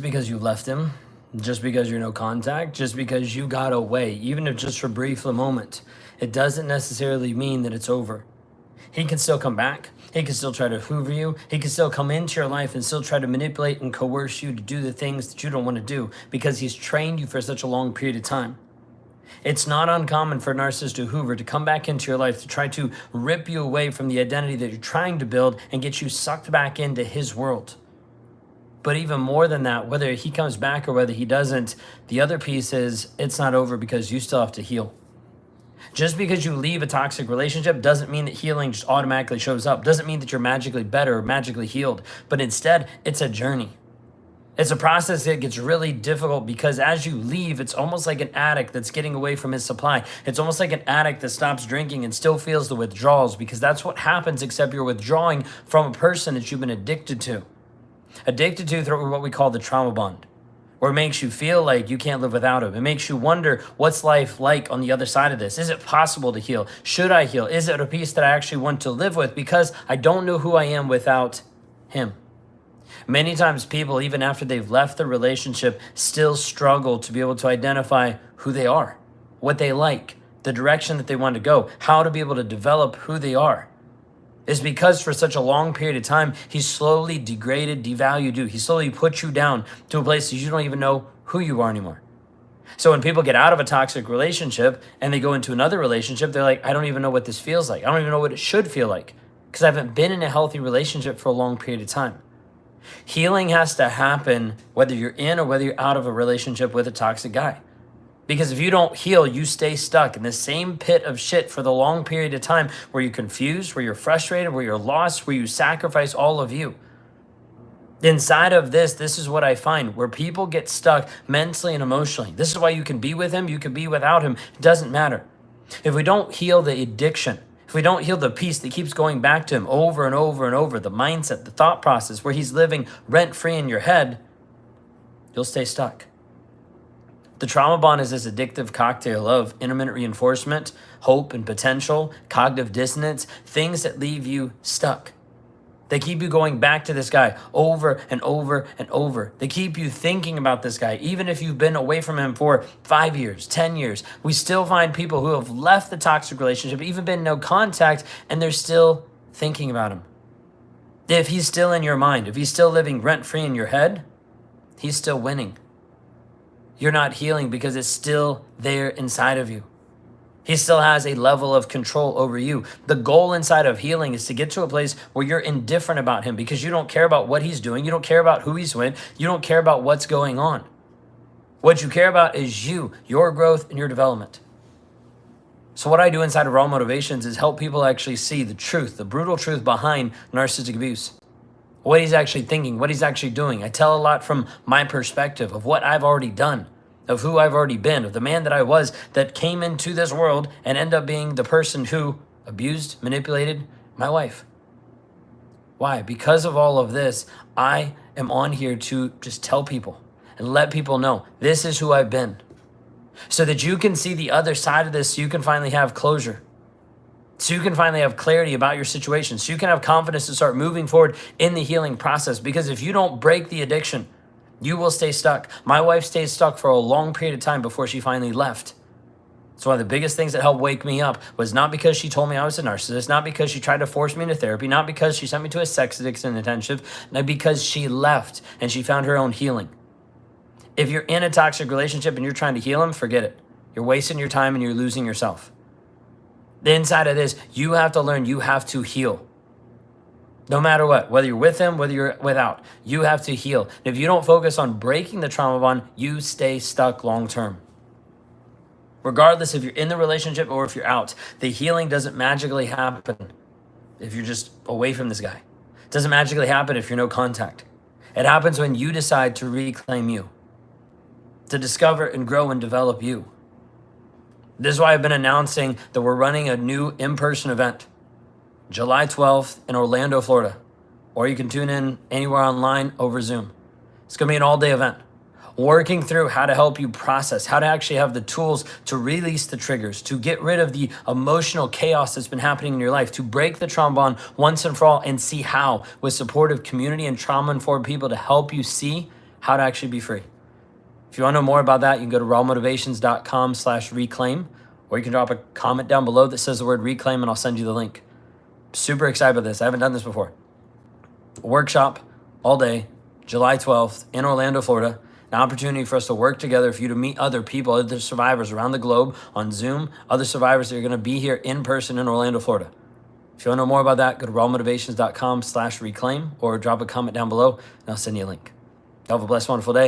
just because you left him, just because you're no contact, just because you got away, even if just for a brief moment, it doesn't necessarily mean that it's over. He can still come back. He can still try to hoover you. He can still come into your life and still try to manipulate and coerce you to do the things that you don't want to do because he's trained you for such a long period of time. It's not uncommon for a narcissist to hoover to come back into your life to try to rip you away from the identity that you're trying to build and get you sucked back into his world. But even more than that, whether he comes back or whether he doesn't, the other piece is it's not over because you still have to heal. Just because you leave a toxic relationship doesn't mean that healing just automatically shows up. Doesn't mean that you're magically better or magically healed. But instead, it's a journey. It's a process that gets really difficult because as you leave, it's almost like an addict that's getting away from his supply. It's almost like an addict that stops drinking and still feels the withdrawals because that's what happens, except you're withdrawing from a person that you've been addicted to. Addicted to through what we call the trauma bond, where it makes you feel like you can't live without him. It makes you wonder, what's life like on the other side of this? Is it possible to heal? Should I heal? Is it a piece that I actually want to live with because I don't know who I am without him? Many times people, even after they've left the relationship, still struggle to be able to identify who they are, what they like, the direction that they want to go, how to be able to develop who they are. Is because for such a long period of time, he's slowly degraded, devalued you. He slowly put you down to a place that you don't even know who you are anymore. So when people get out of a toxic relationship and they go into another relationship, they're like, I don't even know what this feels like. I don't even know what it should feel like because I haven't been in a healthy relationship for a long period of time. Healing has to happen whether you're in or whether you're out of a relationship with a toxic guy. Because if you don't heal, you stay stuck in the same pit of shit for the long period of time where you're confused, where you're frustrated, where you're lost, where you sacrifice all of you. Inside of this is what I find, where people get stuck mentally and emotionally. This is why you can be with him, you can be without him. It doesn't matter. If we don't heal the addiction, if we don't heal the piece that keeps going back to him over and over and over, the mindset, the thought process, where he's living rent-free in your head, you'll stay stuck. The trauma bond is this addictive cocktail of intermittent reinforcement, hope and potential, cognitive dissonance, things that leave you stuck. They keep you going back to this guy over and over and over. They keep you thinking about this guy, even if you've been away from him for 5 years, 10 years. We still find people who have left the toxic relationship, even been no contact, and they're still thinking about him. If he's still in your mind, if he's still living rent-free in your head, he's still winning. You're not healing because it's still there inside of you. He still has a level of control over you. The goal inside of healing is to get to a place where you're indifferent about him because you don't care about what he's doing. You don't care about who he's with. You don't care about what's going on. What you care about is you, your growth, and your development. So what I do inside of Raw Motivations is help people actually see the truth, the brutal truth behind narcissistic abuse. What he's actually thinking, what he's actually doing. I tell a lot from my perspective of what I've already done, of who I've already been, of the man that I was that came into this world and ended up being the person who abused, manipulated my wife. Why? Because of all of this, I am on here to just tell people and let people know this is who I've been so that you can see the other side of this so you can finally have closure. So you can finally have clarity about your situation. So you can have confidence to start moving forward in the healing process. Because if you don't break the addiction, you will stay stuck. My wife stayed stuck for a long period of time before she finally left. So one of the biggest things that helped wake me up was not because she told me I was a narcissist, not because she tried to force me into therapy, not because she sent me to a sex addiction intensive, not because she left and she found her own healing. If you're in a toxic relationship and you're trying to heal him, forget it. You're wasting your time and you're losing yourself. The inside of this, you have to learn, you have to heal. No matter what, whether you're with him, whether you're without, you have to heal. And if you don't focus on breaking the trauma bond, you stay stuck long term. Regardless if you're in the relationship or if you're out, the healing doesn't magically happen if you're just away from this guy. It doesn't magically happen if you're no contact. It happens when you decide to reclaim you, to discover and grow and develop you. This is why I've been announcing that we're running a new in-person event, July 12th in Orlando, Florida. Or you can tune in anywhere online over Zoom. It's going to be an all-day event, working through how to help you process, how to actually have the tools to release the triggers, to get rid of the emotional chaos that's been happening in your life, to break the trauma bond once and for all and see how, with supportive community and trauma-informed people to help you see how to actually be free. If you want to know more about that, you can go to rawmotivations.com/reclaim, or you can drop a comment down below that says the word reclaim and I'll send you the link. Super excited about this. I haven't done this before. A workshop all day, July 12th in Orlando, Florida. An opportunity for us to work together, for you to meet other people, other survivors around the globe on Zoom, other survivors that are going to be here in person in Orlando, Florida. If you want to know more about that, go to rawmotivations.com/reclaim or drop a comment down below and I'll send you a link. Have a blessed, wonderful day.